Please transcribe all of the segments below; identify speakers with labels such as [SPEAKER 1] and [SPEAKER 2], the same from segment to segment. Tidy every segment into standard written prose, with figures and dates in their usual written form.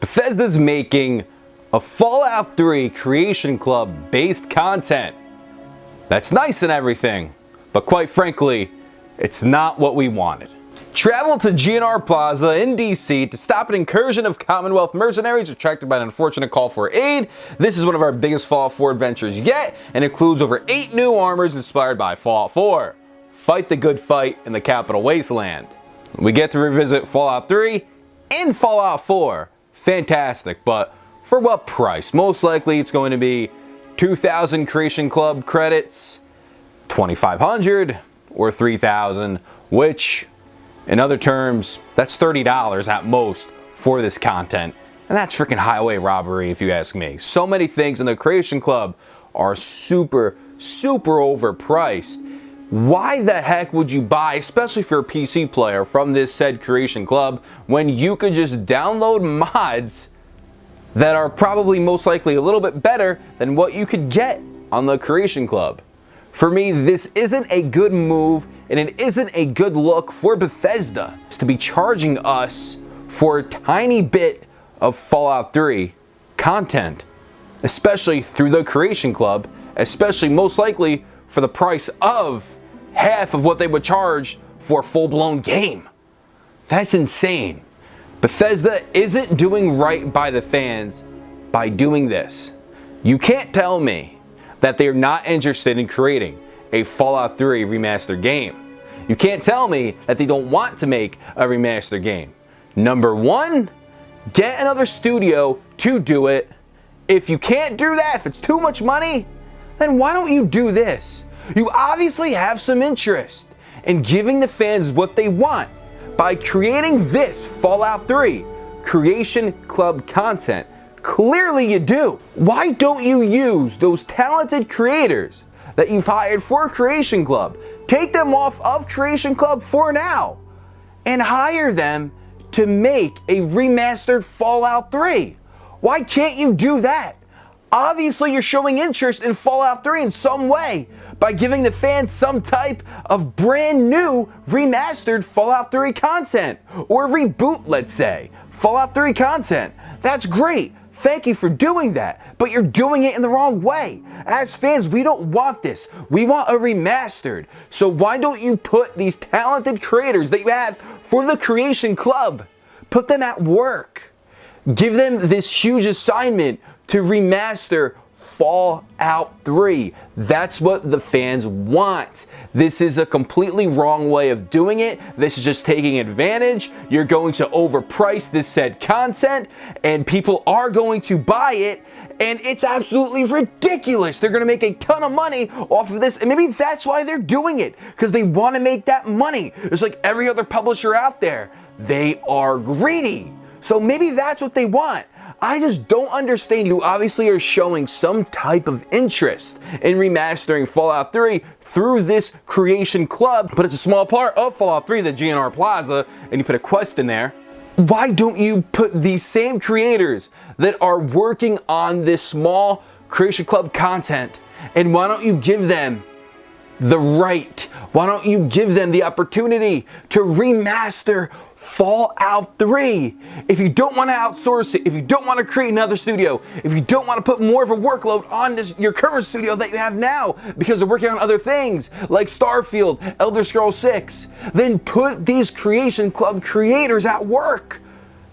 [SPEAKER 1] Bethesda's making a Fallout 3 Creation Club based content. That's nice and everything, but quite frankly, it's not what we wanted. Travel to GNR Plaza in DC to stop an incursion of Commonwealth mercenaries attracted by an unfortunate call for aid. This is one of our biggest Fallout 4 adventures yet, and includes over 8 new armors inspired by Fallout 4. Fight the good fight in the Capital Wasteland. We get to revisit Fallout 3 and Fallout 4. Fantastic, but for what price? Most likely it's going to be 2,000 Creation Club credits, 2,500, or 3,000, which, in other terms, that's $30 at most for this content. And that's freaking highway robbery if you ask me. So many things in the Creation Club are super overpriced. Why the heck would you buy, especially if you're a PC player, from this said Creation Club when you could just download mods that are probably most likely a little bit better than what you could get on the Creation Club? For me, this isn't a good move, and it isn't a good look for Bethesda to be charging us for a tiny bit of Fallout 3 content, especially through the Creation Club, especially most likely for the price of half of what they would charge for a full-blown game. That's insane. Bethesda isn't doing right by the fans by doing this. You can't tell me that they're not interested in creating a Fallout 3 remastered game. You can't tell me that they don't want to make a remastered game. Number one, get another studio to do it. If you can't do that, if it's too much money, then why don't you do this? You obviously have some interest in giving the fans what they want by creating this Fallout 3 Creation Club content. Clearly you do. Why don't you use those talented creators that you've hired for Creation Club? Take them off of Creation Club for now and hire them to make a remastered Fallout 3. Why can't you do that? Obviously you're showing interest in Fallout 3 in some way by giving the fans some type of brand new remastered Fallout 3 content, or reboot, let's say, Fallout 3 content. That's great. Thank you for doing that, but you're doing it in the wrong way. As fans, we don't want this. We want a remastered. So why don't you put these talented creators that you have for the Creation Club, put them at work. Give them this huge assignment to remaster Fallout 3. That's what the fans want. This is a completely wrong way of doing it. This is just taking advantage. You're going to overprice this said content, and people are going to buy it, and it's absolutely ridiculous. They're going to make a ton of money off of this, and maybe that's why they're doing it, because they want to make that money. It's like every other publisher out there. They are greedy. So maybe that's what they want. I just don't understand. You obviously are showing some type of interest in remastering Fallout 3 through this Creation Club, but it's a small part of Fallout 3, the GNR Plaza, and you put a quest in there. Why don't you put these same creators that are working on this small Creation Club content, and why don't you give them the right? Why don't you give them the opportunity to remaster Fallout 3? If you don't want to outsource it, if you don't want to create another studio, if you don't want to put more of a workload on your current studio that you have now because they're working on other things like Starfield, Elder Scrolls 6, then put these Creation Club creators at work.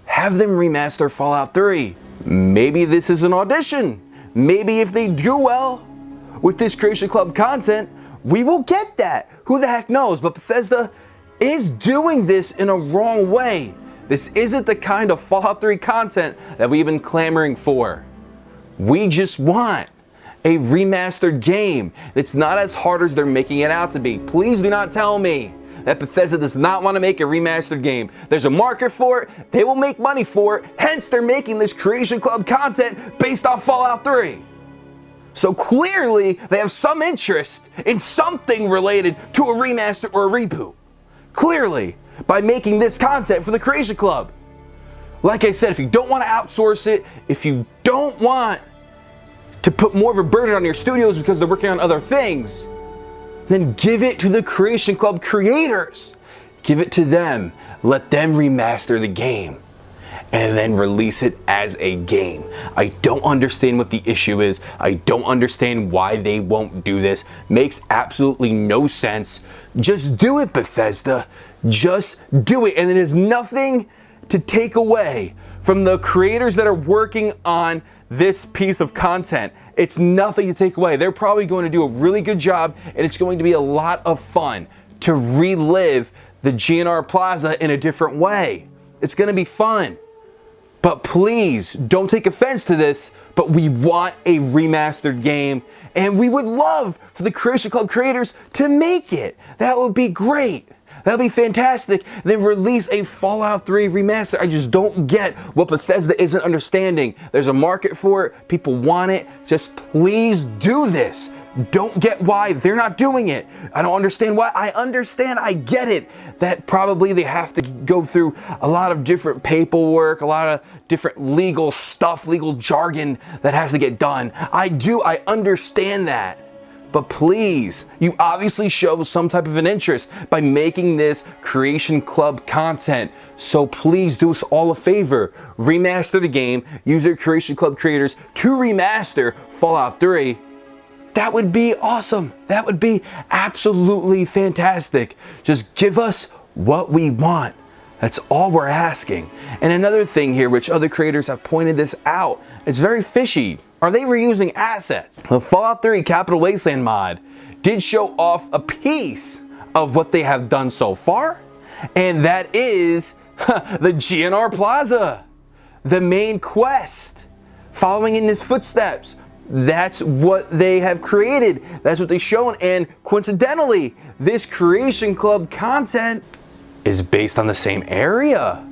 [SPEAKER 1] Have them remaster Fallout 3. Maybe this is an audition. Maybe if they do well with this Creation Club content, we will get that. Who the heck knows? But Bethesda is doing this in a wrong way. This isn't the kind of Fallout 3 content that we've been clamoring for. We just want a remastered game. It's not as hard as they're making it out to be. Please do not tell me that Bethesda does not want to make a remastered game. There's a market for it. They will make money for it. Hence, they're making this Creation Club content based on Fallout 3. So clearly, they have some interest in something related to a remaster or a reboot. Clearly, by making this content for the Creation Club. Like I said, if you don't want to outsource it, if you don't want to put more of a burden on your studios because they're working on other things, then give it to the Creation Club creators. Give it to them. Let them remaster the game. and then release it as a game. I don't understand what the issue is. I don't understand why they won't do this. Makes absolutely no sense. Just do it, Bethesda. Just do it. And it is nothing to take away from the creators that are working on this piece of content. It's nothing to take away. They're probably going to do a really good job, and it's going to be a lot of fun to relive the GNR Plaza in a different way. It's going to be fun. But please don't take offense to this, but we want a remastered game, and we would love for the Creation Club creators to make it. That would be great. That would be fantastic. Then release a Fallout 3 remaster. I just don't get what Bethesda isn't understanding. There's a market for it. People want it. Just please do this. Don't get why they're not doing it. I don't understand why. I understand. I get it. That probably they have to go through a lot of different paperwork, a lot of different legal stuff, legal jargon that has to get done. I understand that. But please, you obviously show some type of an interest by making this Creation Club content. So please do us all a favor. Remaster the game. Use your Creation Club creators to remaster Fallout 3. That would be awesome. That would be absolutely fantastic. Just give us what we want. That's all we're asking. And another thing here, which other creators have pointed this out, it's very fishy. Are they reusing assets? The Fallout 3 Capital Wasteland mod did show off a piece of what they have done so far, and that is the GNR Plaza, the main quest, following in his footsteps. That's what they have created. That's what they've shown, and coincidentally, this Creation Club content is based on the same area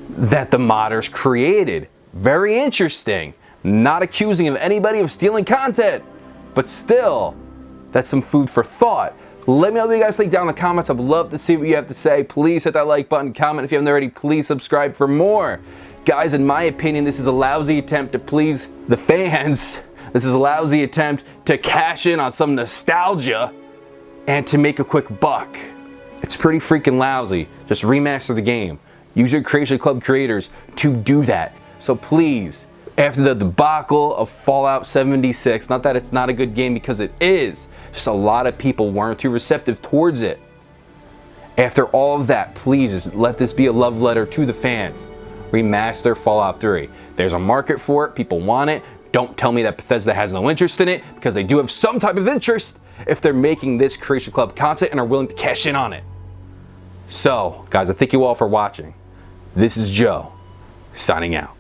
[SPEAKER 1] that the modders created. Very interesting. Not accusing of anybody of stealing content, but still, that's some food for thought. Let me know what you guys think down in the comments. I'd love to see what you have to say. Please hit that like button, comment if you haven't already, please subscribe for more. Guys, in my opinion, this is a lousy attempt to please the fans. This is a lousy attempt to cash in on some nostalgia and to make a quick buck. It's pretty freaking lousy. Just remaster the game. Use your Creation Club creators to do that. So please, after the debacle of Fallout 76, not that it's not a good game because it is, just a lot of people weren't too receptive towards it. After all of that, please just let this be a love letter to the fans. Remaster Fallout 3. There's a market for it, people want it. Don't tell me that Bethesda has no interest in it, because they do have some type of interest if they're making this Creation Club content and are willing to cash in on it. So, guys, I thank you all for watching. This is Joe, signing out.